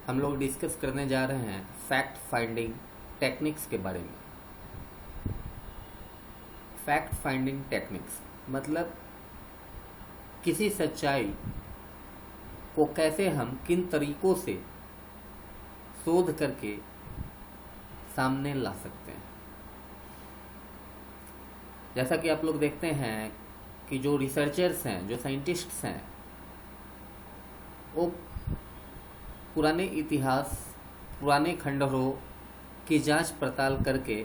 हम लोग डिस्कस करने जा रहे हैं फैक्ट फाइंडिंग टेक्निक्स के बारे में। फैक्ट फाइंडिंग टेक्निक्स मतलब किसी सच्चाई को कैसे हम किन तरीकों से शोध करके सामने ला सकते हैं। जैसा कि आप लोग देखते हैं कि जो रिसर्चर्स हैं, जो साइंटिस्ट्स हैं, वो पुराने इतिहास, पुराने खंडहरों की जांच पड़ताल करके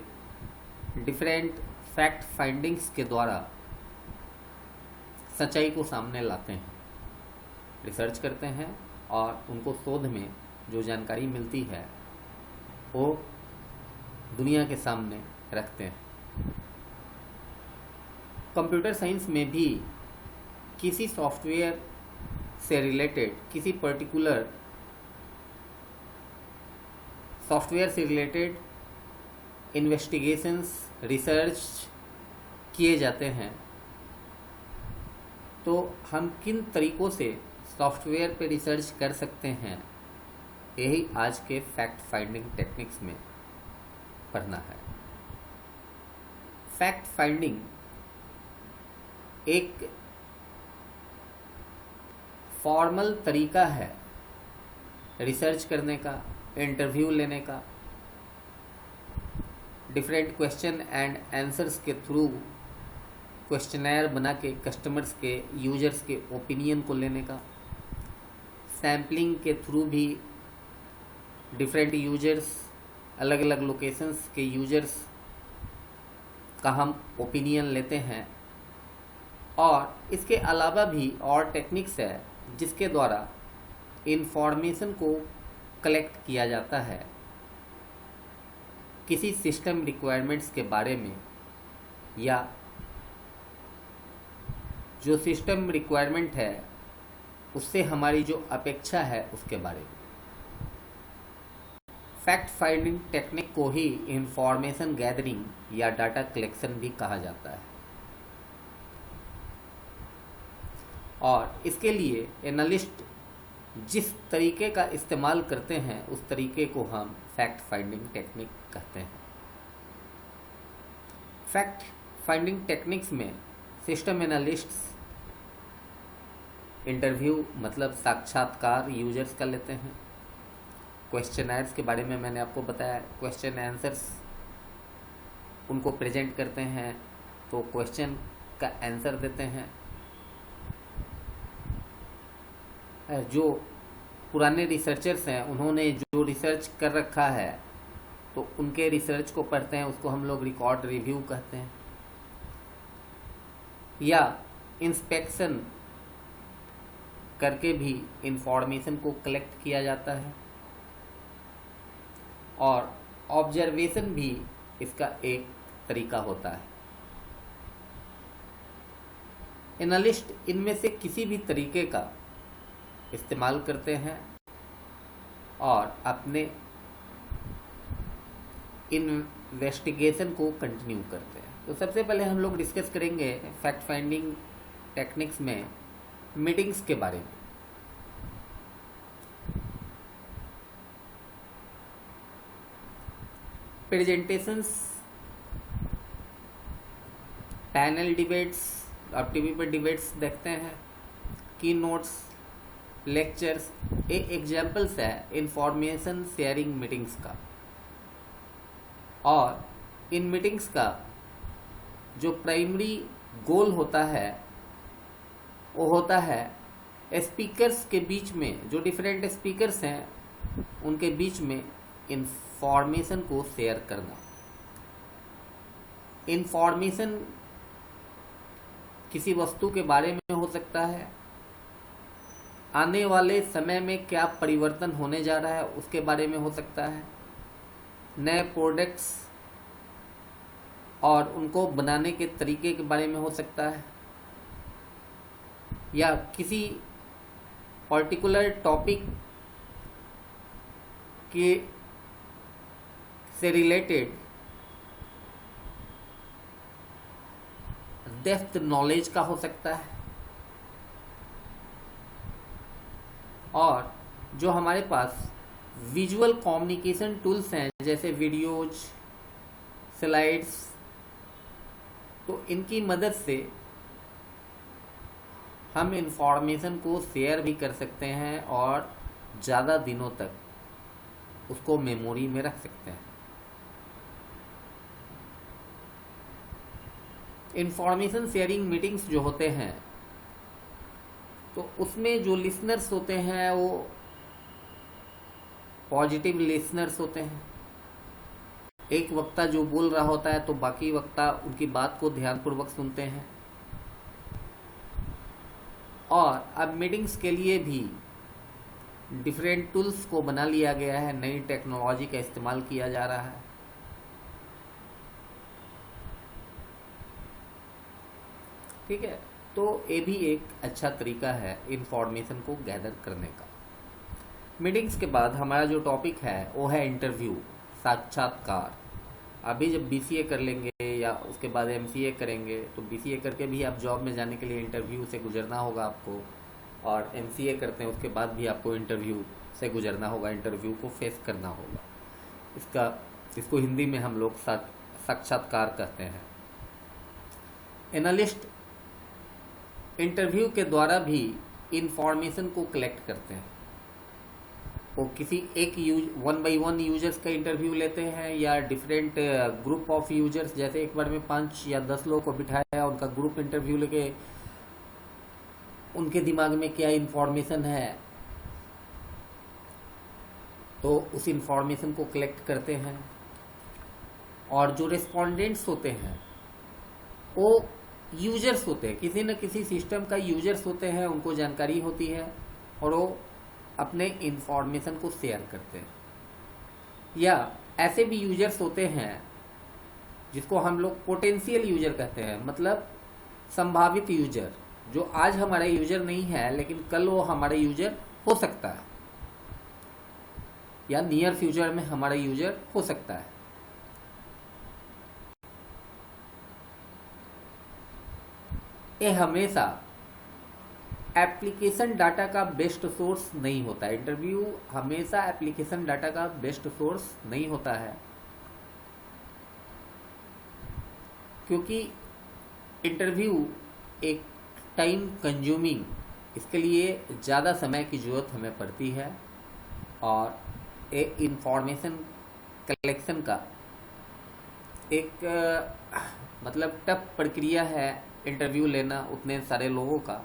डिफरेंट फैक्ट फाइंडिंग्स के द्वारा सच्चाई को सामने लाते हैं, रिसर्च करते हैं और उनको शोध में जो जानकारी मिलती है वो दुनिया के सामने रखते हैं। कंप्यूटर साइंस में भी किसी सॉफ्टवेयर से रिलेटेड, किसी पर्टिकुलर सॉफ्टवेयर से रिलेटेड इन्वेस्टिगेशंस, रिसर्च किए जाते हैं। तो हम किन तरीकों से सॉफ्टवेयर पे रिसर्च कर सकते हैं, यही आज के फैक्ट फाइंडिंग टेक्निक्स में पढ़ना है। फैक्ट फाइंडिंग एक फॉर्मल तरीका है रिसर्च करने का, इंटरव्यू लेने का, डिफरेंट क्वेश्चन एंड आंसर्स के थ्रू क्वेश्चनर बना के कस्टमर्स के, यूजर्स के ओपिनियन को लेने का, सैम्पलिंग के थ्रू भी डिफरेंट यूजर्स, अलग अलग लोकेशंस के यूजर्स का हम ओपिनियन लेते हैं। और इसके अलावा भी और टेक्निक्स है जिसके द्वारा इंफॉर्मेशन को कलेक्ट किया जाता है किसी सिस्टम रिक्वायरमेंट्स के बारे में, या जो सिस्टम रिक्वायरमेंट है उससे हमारी जो अपेक्षा है उसके बारे में। फैक्ट फाइंडिंग टेक्निक को ही इंफॉर्मेशन गैदरिंग या डाटा कलेक्शन भी कहा जाता है। और इसके लिए एनालिस्ट जिस तरीके का इस्तेमाल करते हैं उस तरीके को हम फैक्ट फाइंडिंग टेक्निक कहते हैं। फैक्ट फाइंडिंग टेक्निक्स में सिस्टम एनालिस्ट्स इंटरव्यू मतलब साक्षात्कार यूजर्स का लेते हैं। क्वेश्चनर्स के बारे में मैंने आपको बताया, क्वेश्चन आंसर्स उनको प्रेजेंट करते हैं तो क्वेश्चन का आंसर देते हैं। जो पुराने रिसर्चर्स हैं उन्होंने जो रिसर्च कर रखा है तो उनके रिसर्च को पढ़ते हैं, उसको हम लोग रिकॉर्ड रिव्यू कहते हैं। या इंस्पेक्शन करके भी इंफॉर्मेशन को कलेक्ट किया जाता है। और ऑब्जर्वेशन भी इसका एक तरीका होता है। एनालिस्ट इनमें से किसी भी तरीके का इस्तेमाल करते हैं और अपने इन्वेस्टिगेशन को कंटिन्यू करते हैं। तो सबसे पहले हम लोग डिस्कस करेंगे फैक्ट फाइंडिंग टेक्निक्स में मीटिंग्स के बारे में। प्रेजेंटेशंस, पैनल डिबेट्स, आप टीवी पर डिबेट्स देखते हैं, की नोट्स, लेक्चर्स, ये एग्जाम्पल्स है इंफॉर्मेशन शेयरिंग मीटिंग्स का। और इन मीटिंग्स का जो प्राइमरी गोल होता है वो होता है स्पीकर्स के बीच में, जो डिफरेंट स्पीकर्स हैं उनके बीच में इंफॉर्मेशन को शेयर करना। इंफॉर्मेशन किसी वस्तु के बारे में हो सकता है, आने वाले समय में क्या परिवर्तन होने जा रहा है उसके बारे में हो सकता है, नए प्रोडक्ट्स और उनको बनाने के तरीके के बारे में हो सकता है, या किसी पर्टिकुलर टॉपिक के से रिलेटेड डेप्थ नॉलेज का हो सकता है। और जो हमारे पास विजुअल कम्युनिकेशन टूल्स हैं जैसे वीडियोज, स्लाइड्स, तो इनकी मदद से हम इंफॉर्मेशन को शेयर भी कर सकते हैं और ज़्यादा दिनों तक उसको मेमोरी में रख सकते हैं। इंफॉर्मेशन शेयरिंग मीटिंग्स जो होते हैं तो उसमें जो लिसनर्स होते हैं वो पॉजिटिव लिसनर्स होते हैं। एक वक्ता जो बोल रहा होता है तो बाकी वक्ता उनकी बात को ध्यानपूर्वक सुनते हैं। और अब मीटिंग्स के लिए भी डिफरेंट टूल्स को बना लिया गया है, नई टेक्नोलॉजी का इस्तेमाल किया जा रहा है। ठीक है, तो ये भी एक अच्छा तरीका है इंफॉर्मेशन को गैदर करने का। मीटिंग्स के बाद हमारा जो टॉपिक है वो है इंटरव्यू, साक्षात्कार। अभी जब बीसीए कर लेंगे या उसके बाद एमसीए करेंगे तो बीसीए करके भी आप जॉब में जाने के लिए इंटरव्यू से गुजरना होगा आपको, और एमसीए करते हैं उसके बाद भी आपको इंटरव्यू से गुजरना होगा, इंटरव्यू को फेस करना होगा। इसको हिंदी में हम लोग साक्षात्कार कहते हैं। एनालिस्ट इंटरव्यू के द्वारा भी इंफॉर्मेशन को कलेक्ट करते हैं। वो किसी एक 1 by 1 यूजर्स का इंटरव्यू लेते हैं या डिफरेंट ग्रुप ऑफ यूजर्स, जैसे एक बार में 5 या 10 लोगों को बिठाया, उनका ग्रुप इंटरव्यू लेके उनके दिमाग में क्या इंफॉर्मेशन है तो उस इंफॉर्मेशन को कलेक्ट करते हैं। और जो रिस्पोंडेंट्स होते हैं वो यूजर्स होते हैं, किसी न किसी सिस्टम का यूजर्स होते हैं, उनको जानकारी होती है और वो अपने इंफॉर्मेशन को शेयर करते हैं। या ऐसे भी यूजर्स होते हैं जिसको हम लोग पोटेंशियल यूजर कहते हैं, मतलब संभावित यूजर, जो आज हमारा यूजर नहीं है लेकिन कल वो हमारा यूजर हो सकता है या नियर फ्यूचर में हमारा यूजर हो सकता है। ये हमेशा एप्लीकेशन डाटा का बेस्ट सोर्स नहीं होता है। इंटरव्यू हमेशा एप्लीकेशन डाटा का बेस्ट सोर्स नहीं होता है, क्योंकि इंटरव्यू एक टाइम कंज्यूमिंग, इसके लिए ज़्यादा समय की ज़रूरत हमें पड़ती है और एक इंफॉर्मेशन कलेक्शन का एक मतलब टफ प्रक्रिया है इंटरव्यू लेना उतने सारे लोगों का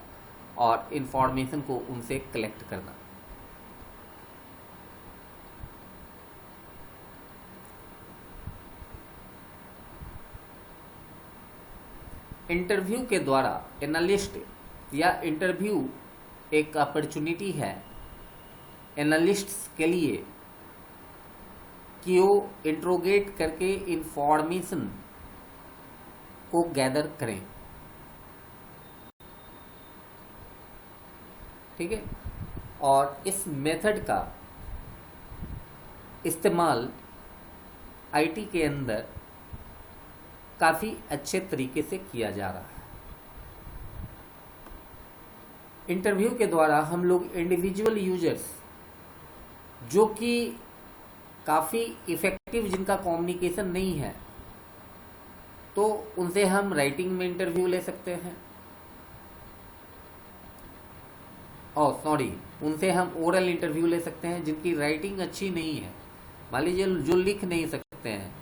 और इंफॉर्मेशन को उनसे कलेक्ट करना। इंटरव्यू के द्वारा एनालिस्ट या इंटरव्यू एक अपॉर्चुनिटी है एनालिस्ट्स के लिए कि वो इंट्रोगेट करके इंफॉर्मेशन को गैदर करें। ठीक है, और इस मेथड का इस्तेमाल आईटी के अंदर काफ़ी अच्छे तरीके से किया जा रहा है। इंटरव्यू के द्वारा हम लोग इंडिविजुअल यूजर्स जो कि काफ़ी इफ़ेक्टिव, जिनका कम्युनिकेशन नहीं है, तो उनसे हम राइटिंग में इंटरव्यू ले सकते हैं। उनसे हम ओरल इंटरव्यू ले सकते हैं जिनकी राइटिंग अच्छी नहीं है। मान लीजिए जो लिख नहीं सकते हैं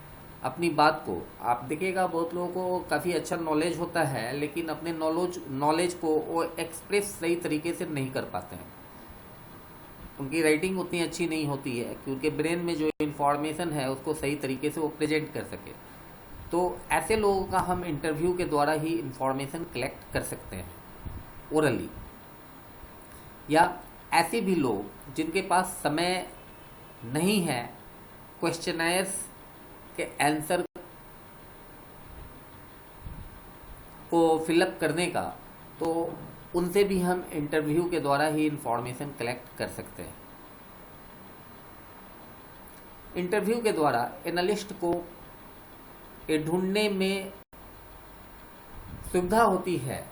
अपनी बात को, आप देखिएगा बहुत लोगों को काफ़ी अच्छा नॉलेज होता है लेकिन अपने नॉलेज को वो एक्सप्रेस सही तरीके से नहीं कर पाते हैं। उनकी राइटिंग उतनी अच्छी नहीं होती है क्योंकि ब्रेन में जो इन्फॉर्मेशन है उसको सही तरीके से वो प्रेजेंट कर सके। तो ऐसे लोगों का हम इंटरव्यू के द्वारा ही इंफॉर्मेशन कलेक्ट कर सकते हैं ओरली। या ऐसे भी लोग जिनके पास समय नहीं है क्वेश्चनर्स के आंसर को फिलअप करने का, तो उनसे भी हम इंटरव्यू के द्वारा ही इंफॉर्मेशन कलेक्ट कर सकते हैं। इंटरव्यू के द्वारा एनालिस्ट को ये ढूंढने में सुविधा होती है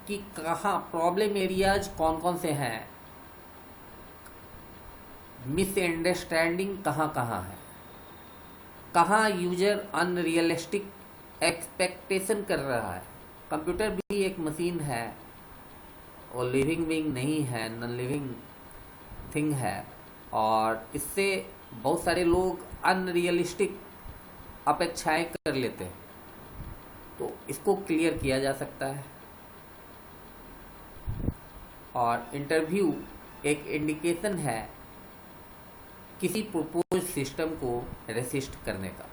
कि कहाँ प्रॉब्लम एरियाज कौन कौन से हैं, मिसअंडरस्टैंडिंग कहाँ कहाँ है, कहाँ यूजर अनरियलिस्टिक एक्सपेक्टेशन कर रहा है। कंप्यूटर भी एक मशीन है और लिविंग बीइंग नहीं है, नॉन लिविंग थिंग है, और इससे बहुत सारे लोग अनरियलिस्टिक अपेक्षाएं कर लेते हैं। तो इसको क्लियर किया जा सकता है। और इंटरव्यू एक इंडिकेशन है किसी प्रपोज सिस्टम को रेसिस्ट करने का।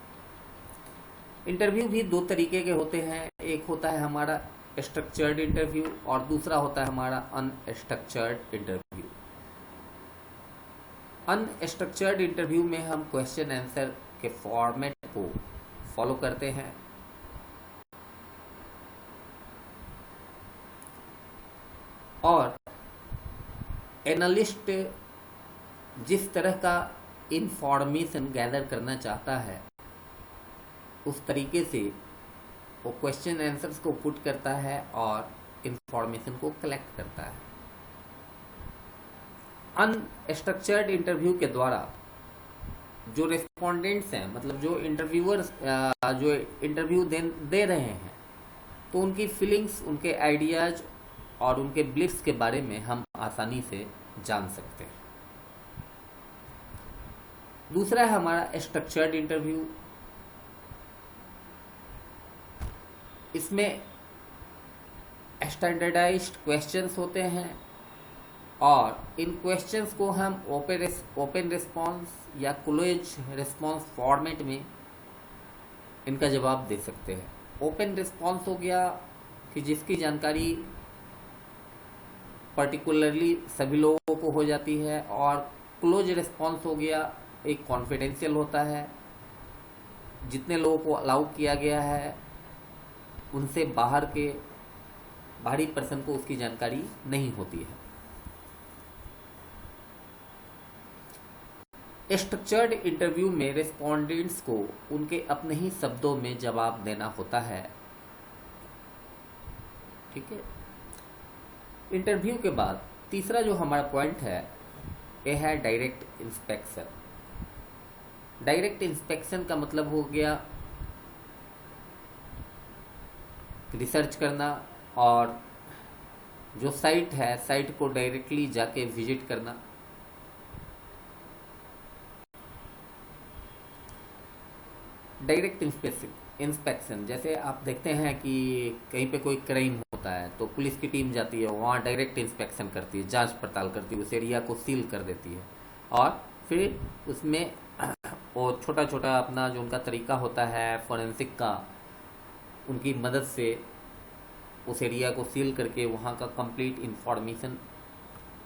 इंटरव्यू भी दो तरीके के होते हैं, एक होता है हमारा स्ट्रक्चर्ड इंटरव्यू और दूसरा होता है हमारा अनस्ट्रक्चर्ड इंटरव्यू। अनस्ट्रक्चर्ड इंटरव्यू में हम क्वेश्चन आंसर के फॉर्मेट को फॉलो करते हैं और एनालिस्ट जिस तरह का इंफॉर्मेशन गैदर करना चाहता है उस तरीके से वो क्वेश्चन आंसर्स को पुट करता है और इंफॉर्मेशन को कलेक्ट करता है। अनस्ट्रक्चर्ड इंटरव्यू के द्वारा जो रिस्पोंडेंट्स हैं, मतलब जो इंटरव्यूअर्स जो इंटरव्यू दे रहे हैं, तो उनकी फीलिंग्स, उनके आइडियाज और उनके बिलीफ्स के बारे में हम आसानी से जान सकते हैं। दूसरा है हमारा स्ट्रक्चर्ड इंटरव्यू। इसमें स्टैंडर्डाइज्ड क्वेश्चंस होते हैं और इन क्वेश्चंस को हम ओपन रिस्पांस या क्लोज रिस्पांस फॉर्मेट में इनका जवाब दे सकते हैं। ओपन रिस्पांस हो गया कि जिसकी जानकारी पर्टिकुलरली सभी लोगों को हो जाती है, और क्लोज रिस्पांस हो गया एक कॉन्फिडेंशियल होता है, जितने लोगों को अलाउ किया गया है उनसे बाहरी पर्सन को उसकी जानकारी नहीं होती है। स्ट्रक्चर्ड इंटरव्यू में रिस्पोंडेंट्स को उनके अपने ही शब्दों में जवाब देना होता है। ठीक है। इंटरव्यू के बाद तीसरा जो हमारा पॉइंट है यह है डायरेक्ट इंस्पेक्शन। डायरेक्ट इंस्पेक्शन का मतलब हो गया रिसर्च करना और जो साइट है साइट को डायरेक्टली जाके विजिट करना। डायरेक्ट इंस्पेक्शन जैसे आप देखते हैं कि कहीं पे कोई क्राइम होता है तो पुलिस की टीम जाती है, वहाँ डायरेक्ट इंस्पेक्शन करती है, जांच पड़ताल करती है, उस एरिया को सील कर देती है और फिर उसमें वो छोटा छोटा अपना जो उनका तरीका होता है फोरेंसिक का, उनकी मदद से उस एरिया को सील करके वहाँ का कंप्लीट इंफॉर्मेशन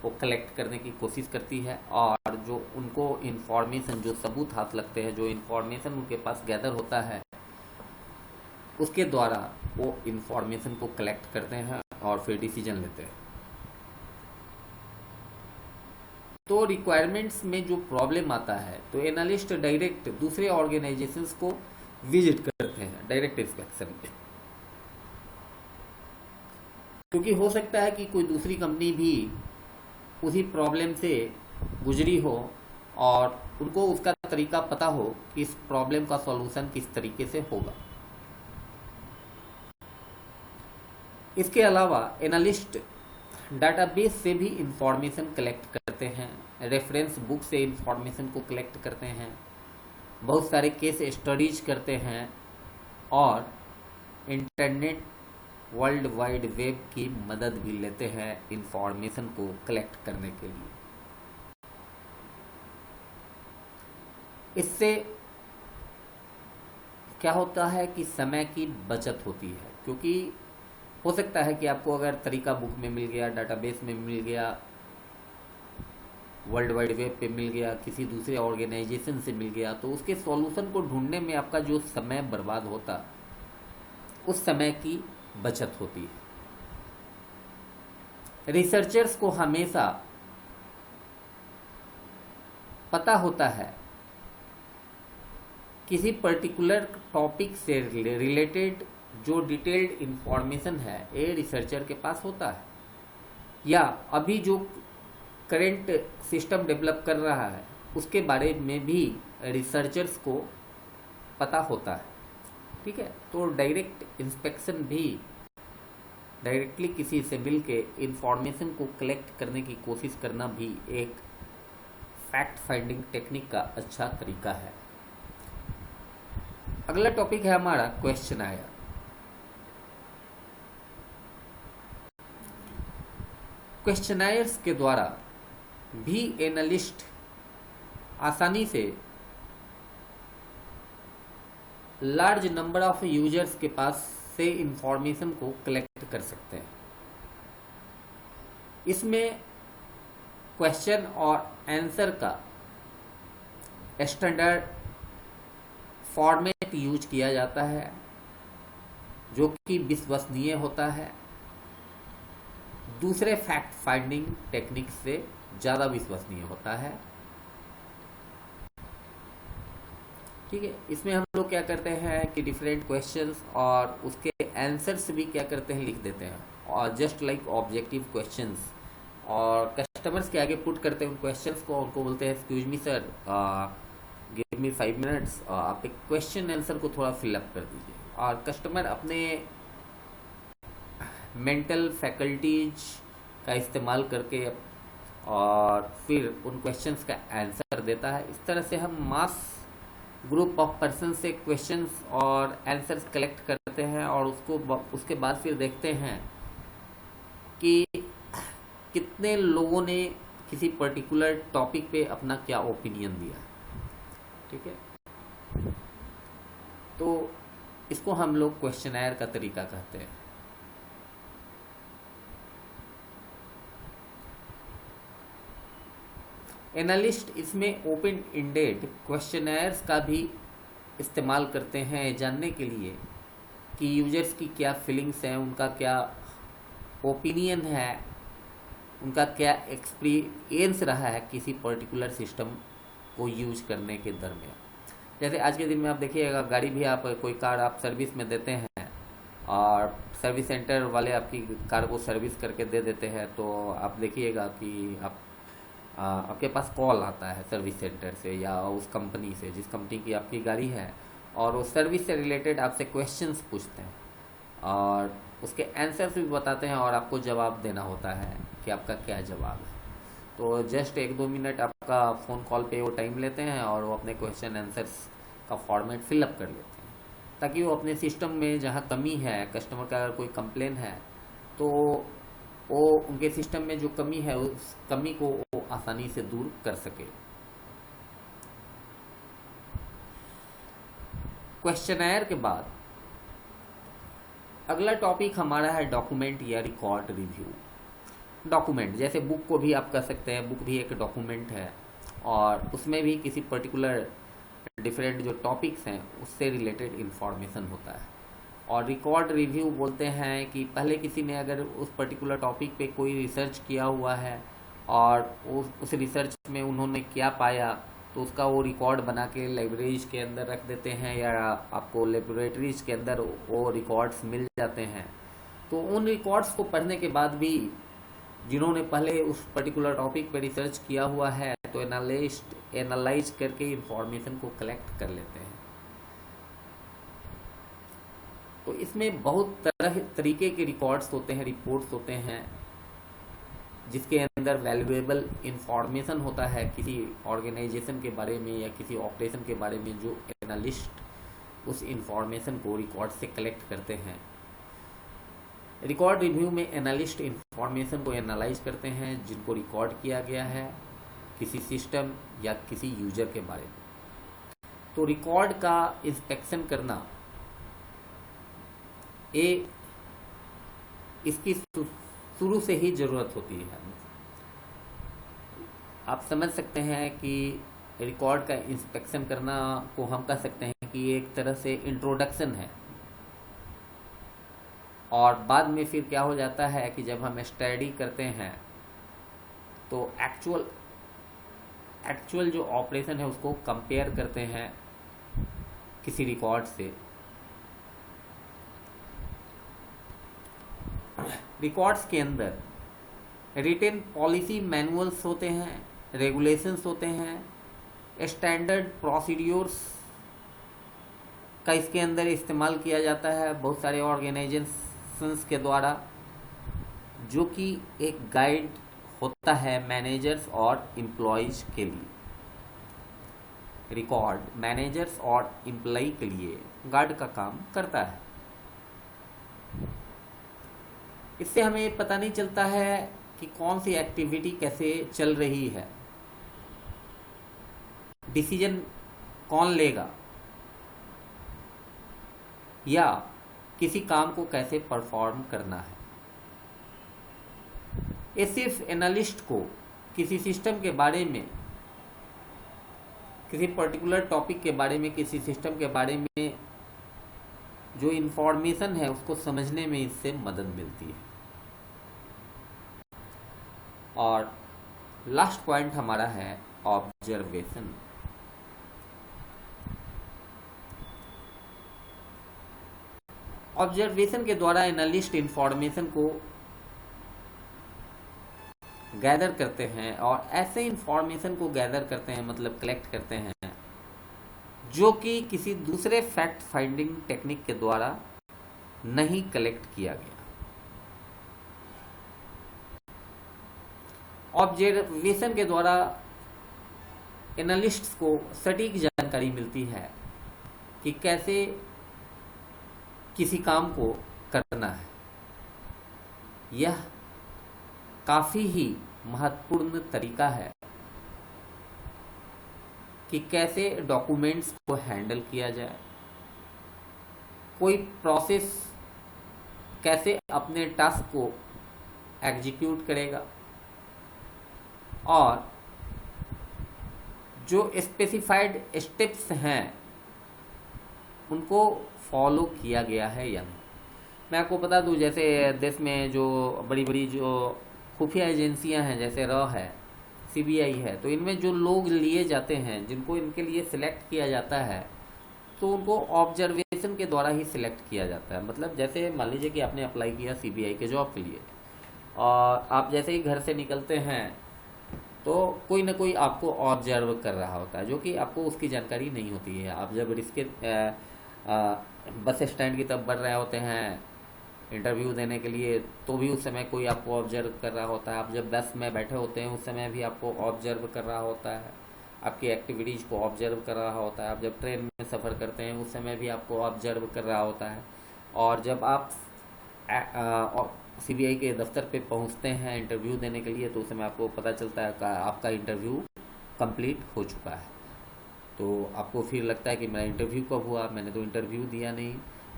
को कलेक्ट करने की कोशिश करती है। और जो उनको इंफॉर्मेशन, जो सबूत हाथ लगते हैं, जो इंफॉर्मेशन उनके पास गैदर होता है, उसके द्वारा वो इंफॉर्मेशन को कलेक्ट करते हैं और फिर डिसीजन लेते हैं। तो रिक्वायरमेंट्स में जो प्रॉब्लम आता है तो एनालिस्ट डायरेक्ट दूसरे ऑर्गेनाइजेशंस को विजिट करते हैं डायरेक्ट इंस्पेक्शन पे, क्योंकि हो सकता है कि कोई दूसरी कंपनी भी उसी प्रॉब्लम से गुजरी हो और उनको उसका तरीका पता हो कि इस प्रॉब्लम का सॉल्यूशन किस तरीके से होगा। इसके अलावा एनालिस्ट डाटाबेस से भी इंफॉर्मेशन कलेक्ट करते हैं, रेफरेंस बुक से इंफॉर्मेशन को कलेक्ट करते हैं, बहुत सारे केस स्टडीज करते हैं और इंटरनेट वर्ल्ड वाइड वेब की मदद भी लेते हैं इंफॉर्मेशन को कलेक्ट करने के लिए। इससे क्या होता है कि समय की बचत होती है, क्योंकि हो सकता है कि आपको अगर तरीका बुक में मिल गया, डाटाबेस में मिल गया, वर्ल्ड वाइड वेब पे मिल गया, किसी दूसरे ऑर्गेनाइजेशन से मिल गया, तो उसके सॉल्यूशन को ढूंढने में आपका जो समय बर्बाद होता, उस समय की बचत होती है। रिसर्चर्स को हमेशा पता होता है किसी पर्टिकुलर टॉपिक से रिलेटेड जो डिटेल्ड इंफॉर्मेशन है ये रिसर्चर के पास होता है, या अभी जो करेंट सिस्टम डेवलप कर रहा है उसके बारे में भी रिसर्चर्स को पता होता है। ठीक है, तो डायरेक्ट इंस्पेक्शन भी डायरेक्टली किसी से मिल के इंफॉर्मेशन को कलेक्ट करने की कोशिश करना भी एक फैक्ट फाइंडिंग टेक्निक का अच्छा तरीका है। अगला टॉपिक है हमारा क्वेश्चनायर। क्वेश्चनायर्स के द्वारा भी एनालिस्ट आसानी से लार्ज नंबर ऑफ यूजर्स के पास से इंफॉर्मेशन को कलेक्ट कर सकते हैं। इसमें क्वेश्चन और आंसर का स्टैंडर्ड फॉर्मेट यूज किया जाता है जो कि विश्वसनीय होता है, दूसरे फैक्ट फाइंडिंग टेक्निक से ज़्यादा विश्वसनीय होता है। ठीक है, इसमें हम लोग क्या करते हैं कि डिफरेंट क्वेश्चंस और उसके आंसर्स भी क्या करते हैं, लिख देते हैं, और जस्ट लाइक ऑब्जेक्टिव क्वेश्चंस, और कस्टमर्स के आगे पुट करते हैं उन क्वेश्चंस को, उनको बोलते हैं excuse me sir, give me 5 minutes, आप एक क्वेश्चन आंसर को थोड़ा फिलअप कर दीजिए। और कस्टमर अपने मेंटल फैकल्टीज का इस्तेमाल करके और फिर उन क्वेश्चंस का आंसर देता है। इस तरह से हम मास ग्रुप ऑफ पर्सन से क्वेश्चंस और आंसर्स कलेक्ट करते हैं और उसके बाद फिर देखते हैं कि कितने लोगों ने किसी पर्टिकुलर टॉपिक पे अपना क्या ओपिनियन दिया। ठीक है, तो इसको हम लोग क्वेश्चनायर का तरीका कहते हैं। एनालिस्ट इसमें ओपन एंडेड क्वेश्चनर्स का भी इस्तेमाल करते हैं जानने के लिए कि यूजर्स की क्या फीलिंग्स हैं, उनका क्या ओपिनियन है, उनका क्या एक्सपीरियंस रहा है किसी पर्टिकुलर सिस्टम को यूज करने के दरमियान। जैसे आज के दिन में आप देखिएगा, गाड़ी भी आप कोई कार आप सर्विस में देते हैं और सर्विस सेंटर वाले आपकी कार को सर्विस करके दे देते हैं, तो आप देखिएगा कि आपके पास कॉल आता है सर्विस सेंटर से या उस कंपनी से जिस कंपनी की आपकी गाड़ी है, और वो सर्विस से रिलेटेड आपसे क्वेश्चंस पूछते हैं और उसके आंसर्स भी बताते हैं और आपको जवाब देना होता है कि आपका क्या जवाब है। तो जस्ट 1-2 मिनट आपका फ़ोन कॉल पे वो टाइम लेते हैं और वो अपने क्वेश्चन आंसर्स का फॉर्मेट फिलअप कर लेते हैं, ताकि वो अपने सिस्टम में जहाँ कमी है, कस्टमर का अगर कोई कंप्लेन है तो वो उनके सिस्टम में जो कमी है उस कमी को वो आसानी से दूर कर सके। क्वेश्चनायर के बाद अगला टॉपिक हमारा है डॉक्यूमेंट या रिकॉर्ड रिव्यू। डॉक्यूमेंट जैसे बुक को भी आप कह सकते हैं, बुक भी एक डॉक्यूमेंट है और उसमें भी किसी पर्टिकुलर डिफरेंट जो टॉपिक्स हैं उससे रिलेटेड इंफॉर्मेशन होता है। और रिकॉर्ड रिव्यू बोलते हैं कि पहले किसी ने अगर उस पर्टिकुलर टॉपिक पे कोई रिसर्च किया हुआ है और उस रिसर्च में उन्होंने क्या पाया तो उसका वो रिकॉर्ड बना के लाइब्रेरीज के अंदर रख देते हैं या आपको लेबोरेटरीज के अंदर वो रिकॉर्ड्स मिल जाते हैं। तो उन रिकॉर्ड्स को पढ़ने के बाद भी जिन्होंने पहले उस पर्टिकुलर टॉपिक पे रिसर्च किया हुआ है तो एनालाइज करके इंफॉर्मेशन को कलेक्ट कर लेते हैं। तो इसमें बहुत तरीके के रिकॉर्ड्स होते हैं, रिपोर्ट्स होते हैं जिसके अंदर वैल्यूएबल इंफॉर्मेशन होता है किसी ऑर्गेनाइजेशन के बारे में या किसी ऑपरेशन के बारे में, जो एनालिस्ट उस इंफॉर्मेशन को रिकॉर्ड से कलेक्ट करते हैं। रिकॉर्ड रिव्यू में एनालिस्ट इंफॉर्मेशन को एनालाइज करते हैं जिनको रिकॉर्ड किया गया है किसी सिस्टम या किसी यूजर के बारे में। तो रिकॉर्ड का इंस्पेक्शन करना इसकी शुरू से ही ज़रूरत होती है। आप समझ सकते हैं कि रिकॉर्ड का इंस्पेक्शन करना को हम कह सकते हैं कि एक तरह से इंट्रोडक्शन है, और बाद में फिर क्या हो जाता है कि जब हम स्टडी करते हैं तो एक्चुअल जो ऑपरेशन है उसको कंपेयर करते हैं किसी रिकॉर्ड से। रिकॉर्ड्स के अंदर रिटेन पॉलिसी मैनुअल्स होते हैं, रेगुलेशंस होते हैं, स्टैंडर्ड प्रोसीड्यूर्स का इसके अंदर इस्तेमाल किया जाता है बहुत सारे ऑर्गेनाइजेशंस के द्वारा, जो कि एक गाइड होता है मैनेजर्स और एम्प्लॉयज़ के लिए। रिकॉर्ड मैनेजर्स और एम्प्लॉय के लिए गाइड का काम करता है। इससे हमें पता नहीं चलता है कि कौन सी एक्टिविटी कैसे चल रही है, डिसीजन कौन लेगा, या किसी काम को कैसे परफॉर्म करना है। ये सिर्फ एनालिस्ट को किसी सिस्टम के बारे में, किसी पर्टिकुलर टॉपिक के बारे में, किसी सिस्टम के बारे में जो इन्फॉर्मेशन है उसको समझने में इससे मदद मिलती है। और लास्ट पॉइंट हमारा है ऑब्जर्वेशन। ऑब्जर्वेशन के द्वारा एनालिस्ट इंफॉर्मेशन को गैदर करते हैं, और ऐसे इंफॉर्मेशन को गैदर करते हैं मतलब कलेक्ट करते हैं जो कि किसी दूसरे फैक्ट फाइंडिंग टेक्निक के द्वारा नहीं कलेक्ट किया गया। ऑब्जर्वेशन के द्वारा एनालिस्ट्स को सटीक जानकारी मिलती है कि कैसे किसी काम को करना है। यह काफ़ी ही महत्वपूर्ण तरीका है कि कैसे डॉक्यूमेंट्स को हैंडल किया जाए, कोई प्रोसेस कैसे अपने टास्क को एग्जीक्यूट करेगा, और जो स्पेसिफाइड स्टेप्स हैं उनको फॉलो किया गया है या नहीं। मैं आपको बता दूं, जैसे देश में जो बड़ी बड़ी जो खुफिया एजेंसियां हैं, जैसे रॉ है, सीबीआई है, तो इनमें जो लोग लिए जाते हैं, जिनको इनके लिए सिलेक्ट किया जाता है, तो उनको ऑब्जर्वेशन के द्वारा ही सिलेक्ट किया जाता है। मतलब जैसे मान लीजिए कि आपने अप्लाई किया सीबीआई के जॉब के लिए, और आप जैसे ही घर से निकलते हैं तो कोई ना कोई आपको ऑब्जर्व कर रहा होता है, जो कि आपको उसकी जानकारी नहीं होती है। आप जब इसके बस स्टैंड की तरफ बढ़ रहे होते हैं इंटरव्यू देने के लिए, तो भी उस समय कोई आपको ऑब्जर्व कर रहा होता है। आप जब बस में बैठे होते हैं उस समय भी आपको ऑब्जर्व कर रहा होता है, आपकी एक्टिविटीज़ को ऑब्जर्व कर रहा होता है। आप जब ट्रेन में सफ़र करते हैं उस समय भी आपको ऑब्जर्व कर रहा होता है। और जब आप सीबीआई के दफ्तर पे पहुंचते हैं इंटरव्यू देने के लिए, तो उस समय आपको पता चलता है कि आपका इंटरव्यू कंप्लीट हो चुका है। तो आपको फिर लगता है कि मेरा इंटरव्यू कब हुआ, मैंने तो इंटरव्यू दिया नहीं।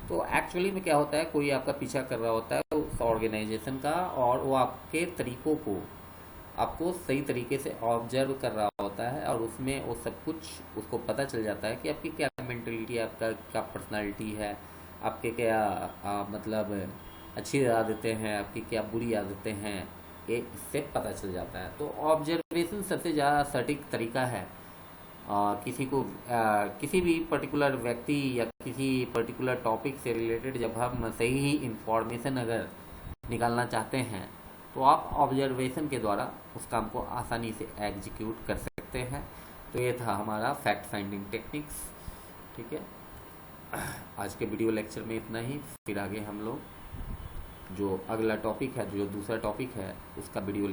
तो एक्चुअली में क्या होता है, कोई आपका पीछा कर रहा होता है उस ऑर्गेनाइजेशन का, और वो आपके तरीक़ों को आपको सही तरीके से ऑब्जर्व कर रहा होता है, और उसमें वो सब कुछ उसको पता चल जाता है कि आपकी क्या मेंटलिटी है, आपका क्या पर्सनालिटी है, आपके क्या मतलब अच्छी आदतें हैं, आपकी क्या बुरी आदतें हैं, ये इससे पता चल जाता है। तो ऑब्जर्वेशन सबसे ज़्यादा सटीक तरीका है किसी को किसी भी पर्टिकुलर व्यक्ति या किसी पर्टिकुलर टॉपिक से रिलेटेड जब हम सही ही इंफॉर्मेशन अगर निकालना चाहते हैं, तो आप ऑब्जर्वेशन के द्वारा उस काम को आसानी से एग्जीक्यूट कर सकते हैं। तो ये था हमारा फैक्ट फाइंडिंग टेक्निक्स। ठीक है, आज के वीडियो लेक्चर में इतना ही। फिर आगे हम लोग जो अगला टॉपिक है, जो दूसरा टॉपिक है, उसका वीडियो